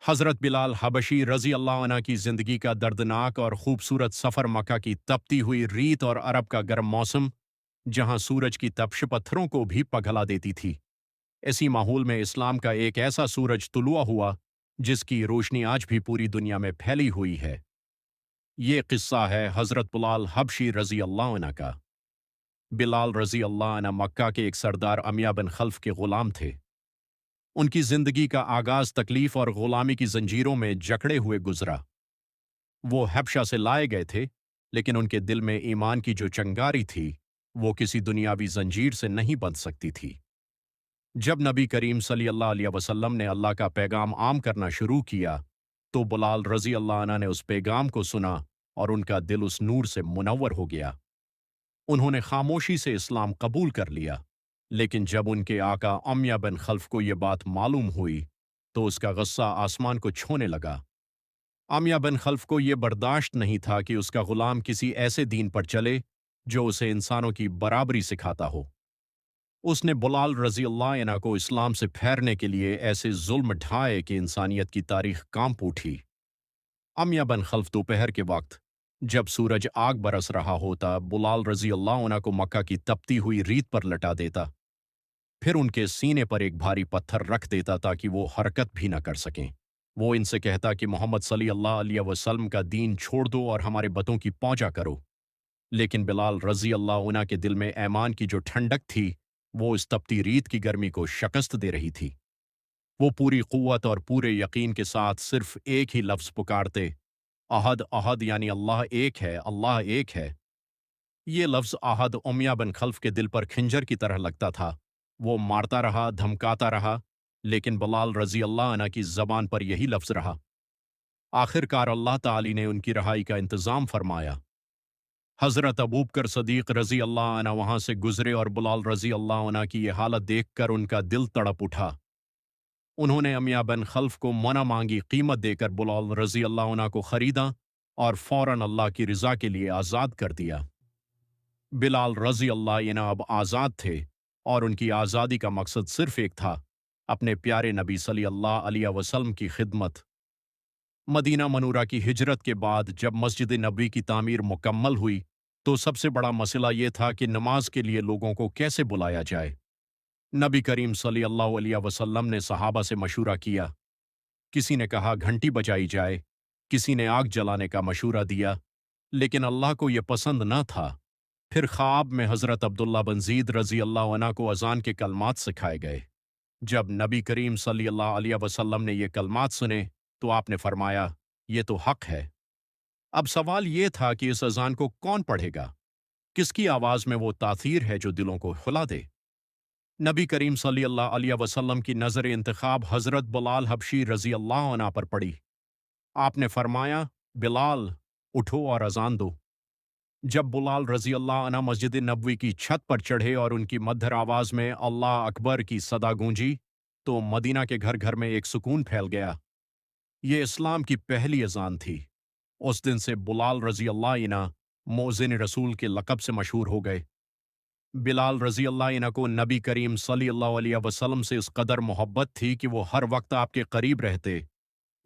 हज़रत बिलाल हबशी रज़ी अल्लाह अन्हा की ज़िंदगी का दर्दनाक और खूबसूरत सफ़र मक्का की तपती हुई रीत और अरब का गर्म मौसम, जहाँ सूरज की तपिश पत्थरों को भी पिघला देती थी। ऐसी माहौल में इस्लाम का एक ऐसा सूरज तुलुआ हुआ, जिसकी रोशनी आज भी पूरी दुनिया में फैली हुई है। ये किस्सा है हज़रत बिलाल हबशी रज़ी अल्लाह अन्हा का। बिलाल रज़ी अल्लाह अन्हा मक्का के एक सरदार अमिया बिन खल्फ के ग़ुलाम थे। उनकी ज़िंदगी का आगाज़ तकलीफ़ और ग़ुलामी की ज़ंजीरों में जकड़े हुए गुज़रा। वो हबशा से लाए गए थे, लेकिन उनके दिल में ईमान की जो चिंगारी थी, वो किसी दुनियावी ज़ंजीर से नहीं बंध सकती थी। जब नबी करीम सल्लल्लाहु अलैहि वसल्लम ने अल्लाह का पैगाम आम करना शुरू किया, तो बिलाल रज़ी अल्लाह अन्हा ने उस पैगाम को सुना और उनका दिल उस नूर से मुनव्वर हो गया। उन्होंने खामोशी से इस्लाम कबूल कर लिया, लेकिन जब उनके आका उमय्या बिन खल्फ को ये बात मालूम हुई, तो उसका गुस्सा आसमान को छूने लगा। उमय्या बिन खल्फ को ये बर्दाश्त नहीं था कि उसका गुलाम किसी ऐसे दीन पर चले जो उसे इंसानों की बराबरी सिखाता हो। उसने बिलाल रज़ी अल्लाह अन्हा को इस्लाम से फेरने के लिए ऐसे जुल्म ढाए कि इंसानियत की तारीख कांप उठी। उमय्या बिन खल्फ दोपहर के वक्त, जब सूरज आग बरस रहा होता, बिलाल रज़ी अल्लाह अन्हा को मक्का की तपती हुई रीत पर लटा देता, फिर उनके सीने पर एक भारी पत्थर रख देता ताकि वो हरकत भी न कर सकें। वो इनसे कहता कि मोहम्मद सल्लल्लाहु अलैहि वसल्लम का दीन छोड़ दो और हमारे बतों की पौजा करो। लेकिन बिलाल रज़ी अल्लाह अन्हा के दिल में ईमान की जो ठंडक थी, वो इस तपती रीत की गर्मी को शिकस्त दे रही थी। वो पूरी कुव्वत और पूरे यकीन के साथ सिर्फ एक ही लफ्ज़ पुकारते, अहद अहद, यानी अल्लाह एक है, अल्लाह एक है। ये लफ्ज़ अहद उमय्या बिन खल्फ के दिल पर खंजर की तरह लगता था। वो मारता रहा, धमकाता रहा, लेकिन बिलाल रज़ी अल्लाह अन्हा की ज़बान पर यही लफ्ज़ रहा। आखिरकार अल्लाह ताली ने उनकी रहाई का इंतज़ाम फरमाया। हज़रत अबू बकर सदीक़ रज़ी अल्लाह अन्हा वहाँ से गुज़रे और बिलाल रज़ी अल्लाह अन्हा की ये हालत देखकर उनका दिल तड़प उठा। उन्होंने उमय्या बिन खल्फ को मना मांगी कीमत देकर बिलाल रज़ी अल्लाह अन्हा को ख़रीदा और फ़ौरन अल्लाह की रज़ा के लिए आज़ाद कर दिया। बिलाल रज़ी अल्लाह अन्हा अब आज़ाद थे और उनकी आज़ादी का मकसद सिर्फ एक था, अपने प्यारे नबी सल्लल्लाहु अलैहि वसल्लम की खिदमत। मदीना मनूरा की हिजरत के बाद जब मस्जिद नबवी की तामीर मुकम्मल हुई, तो सबसे बड़ा मसला ये था कि नमाज के लिए लोगों को कैसे बुलाया जाए। नबी करीम सल्लल्लाहु अलैहि वसल्लम ने सहाबा से मशूरा किया। किसी ने कहा घंटी बजाई जाए, किसी ने आग जलाने का मशूरा दिया, लेकिन अल्लाह को यह पसंद न था। फिर ख्वाब में हज़रत अब्दुल्ला बिन ज़ीद रज़ी अल्लाह अन्हा को अज़ान के कलमात सिखाए गए। जब नबी करीम सल्लल्लाहु अलैहि वसल्लम ने ये कलमात सुने, तो आपने फरमाया, ये तो हक है। अब सवाल ये था कि इस अज़ान को कौन पढ़ेगा? किसकी आवाज़ में वो तासीर है जो दिलों को हिला दे? नबी करीम सल्लल्लाहु अलैहि वसल्लम की नज़र इंतखाब हज़रत बिलाल हबशी रज़ी अल्लाह अन्हा पर पड़ी। आपने फरमाया, बिलाल, उठो और अज़ान दो। जब बिलाल रज़ी अल्लाह अन्हा मस्जिद नबवी की छत पर चढ़े और उनकी मधुर आवाज़ में अल्लाह अकबर की सदा गूंजी, तो मदीना के घर घर में एक सुकून फैल गया। ये इस्लाम की पहली अज़ान थी। उस दिन से बिलाल रज़ी अल्लाह अन्हा मोज़िन रसूल के लक़ब से मशहूर हो गए। बिलाल रज़ी अल्लाह अन्हा को नबी करीम सल्लल्लाहु अलैहि वसल्लम से इस कदर मोहब्बत थी कि वो हर वक्त आपके करीब रहते,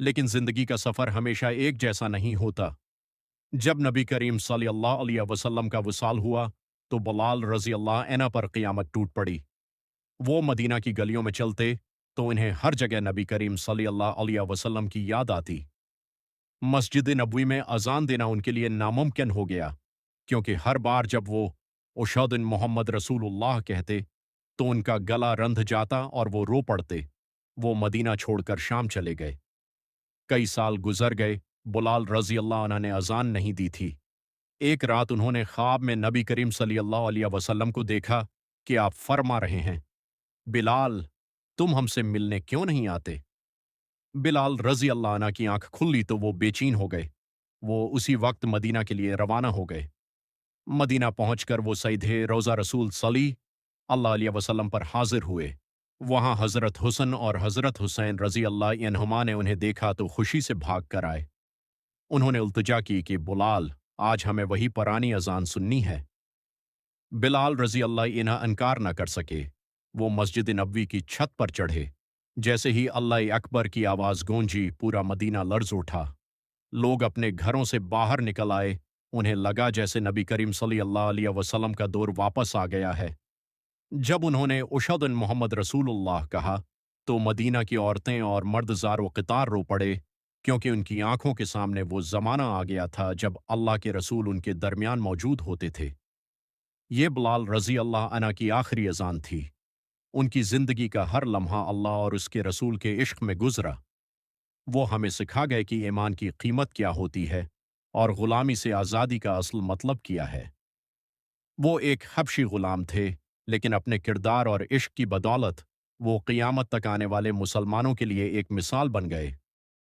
लेकिन ज़िंदगी का सफ़र हमेशा एक जैसा नहीं होता। जब नबी करीम सल्लल्लाहु अलैहि वसल्लम का विसाल हुआ, तो बिलाल रज़ी अल्लाह अन्हा पर क़यामत टूट पड़ी। वो मदीना की गलियों में चलते, तो इन्हें हर जगह नबी करीम सल्लल्लाहु अलैहि वसल्लम की याद आती। मस्जिद नबवी में अज़ान देना उनके लिए नामुमकिन हो गया, क्योंकि हर बार जब वो अशहदु मोहम्मद रसूलुल्लाह कहते, तो उनका गला रंध जाता और वो रो पड़ते। वो मदीना छोड़कर शाम चले गए। कई साल गुजर गए, बिलाल रज़ी अल्लाह अन्हा ने अज़ान नहीं दी थी। एक रात उन्होंने ख्वाब में नबी करीम सल्लल्लाहु अलैहि वसल्लम को देखा कि आप फरमा रहे हैं, बिलाल, तुम हमसे मिलने क्यों नहीं आते? बिलाल रज़ी अल्लाह अन्हा की आंख खुली तो वो बेचैन हो गए। वो उसी वक्त मदीना के लिए रवाना हो गए। मदीना पहुंचकर वो सीधे रोज़ा रसूल सल्लल्लाहु अलैहि वसल्लम पर हाजिर हुए। वहां हज़रत हुसन और हज़रत हुसैन रज़ी अल्लाह अन्हुमा ने उन्हें देखा तो खुशी से भाग कर आए। उन्होंने इल्तिजा की कि बिलाल, आज हमें वही पुरानी अज़ान सुननी है। बिलाल रज़ी अल्लाह अन्हा इनकार न कर सके। वो मस्जिद नबवी की छत पर चढ़े। जैसे ही अल्लाह अकबर की आवाज़ गूंजी, पूरा मदीना लर्ज उठा। लोग अपने घरों से बाहर निकल आए। उन्हें लगा जैसे नबी करीम सल्लल्लाहु अलैहि वसल्लम का दौर वापस आ गया है। जब उन्होंने उशहदुन मोहम्मद रसूलुल्लाह कहा, तो मदीना की औरतें और मर्द ज़ार व क़ितार रो पड़े, क्योंकि उनकी आंखों के सामने वो ज़माना आ गया था जब अल्लाह के रसूल उनके दरमियान मौजूद होते थे। ये बिलाल रज़ी अल्लाह अन्हा की आखिरी अज़ान थी। उनकी ज़िंदगी का हर लम्हा अल्लाह और उसके रसूल के इश्क में गुजरा। वो हमें सिखा गए कि ईमान की कीमत क्या होती है और ग़ुलामी से आज़ादी का असल मतलब क्या है। वो एक हबशी ग़ुलाम थे, लेकिन अपने किरदार और इश्क की बदौलत वो क़ियामत तक आने वाले मुसलमानों के लिए एक मिसाल बन गए।